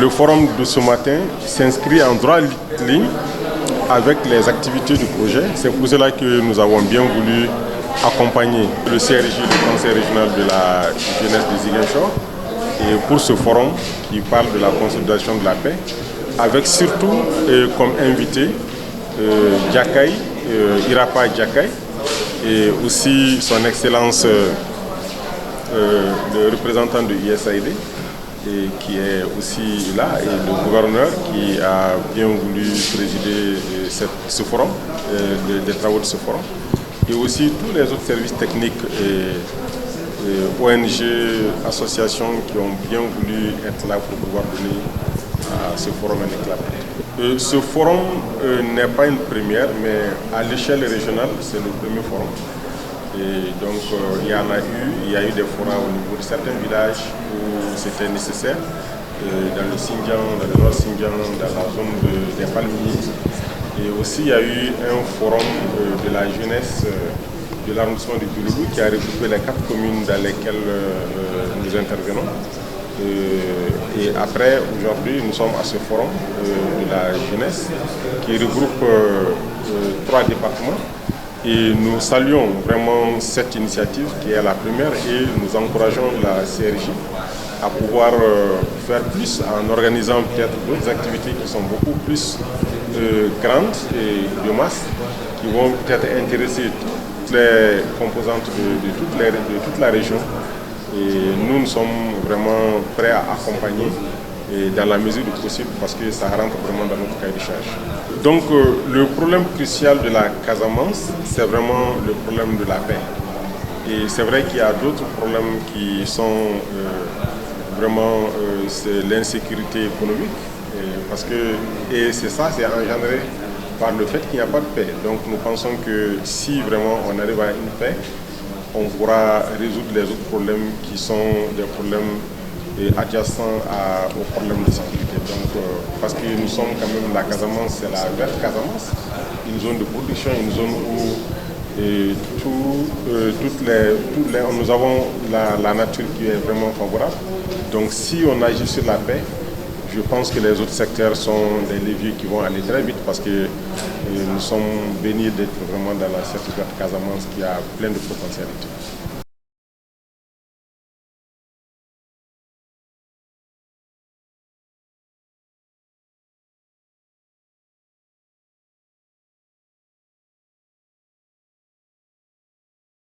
le forum de ce matin s'inscrit en droite ligne avec les activités du projet. C'est pour cela que nous avons bien voulu accompagner le CRJ, le Conseil régional de la jeunesse de Ziguinchor, et pour ce forum qui parle de la consolidation de la paix, avec surtout comme invité Irapa Diakaï, et aussi son Excellence le représentant de USAID, et qui est aussi là, et le gouverneur qui a bien voulu présider ce forum, des travaux de ce forum, et aussi tous les autres services techniques et ONG, associations qui ont bien voulu être là pour pouvoir donner à ce forum un éclat. Ce forum n'est pas une première, mais à l'échelle régionale, c'est le premier forum. Et donc il y a eu des forums au niveau de certains villages où c'était nécessaire, dans le Xinjiang, dans le Nord Xinjiang, dans la zone des Palmiers. Et aussi il y a eu un forum de la jeunesse de l'arrondissement de Diouloulou qui a regroupé les 4 communes dans lesquelles nous intervenons. Et après, aujourd'hui, nous sommes à ce forum de la jeunesse qui regroupe 3 départements. Et nous saluons vraiment cette initiative qui est la première et nous encourageons la CRJ à pouvoir faire plus en organisant peut-être d'autres activités qui sont beaucoup plus grandes et de masse, qui vont peut-être intéresser toutes les composantes de toute la région. Et nous sommes vraiment prêts à accompagner et dans la mesure du possible parce que ça rentre vraiment dans notre cahier de charge. Donc le problème crucial de la Casamance, c'est vraiment le problème de la paix. Et c'est vrai qu'il y a d'autres problèmes qui sont vraiment c'est l'insécurité économique. Et c'est ça, c'est engendré par le fait qu'il n'y a pas de paix. Donc nous pensons que si vraiment on arrive à une paix, on pourra résoudre les autres problèmes qui sont des problèmes adjacents aux problèmes de sécurité. Donc, parce que nous sommes quand même, la Casamance, c'est la verte Casamance, une zone de production, une zone où nous avons la nature qui est vraiment favorable. Donc si on agit sur la paix, je pense que les autres secteurs sont des leviers qui vont aller très vite parce que nous sommes bénis d'être vraiment dans cette verte Casamance qui a plein de potentialités.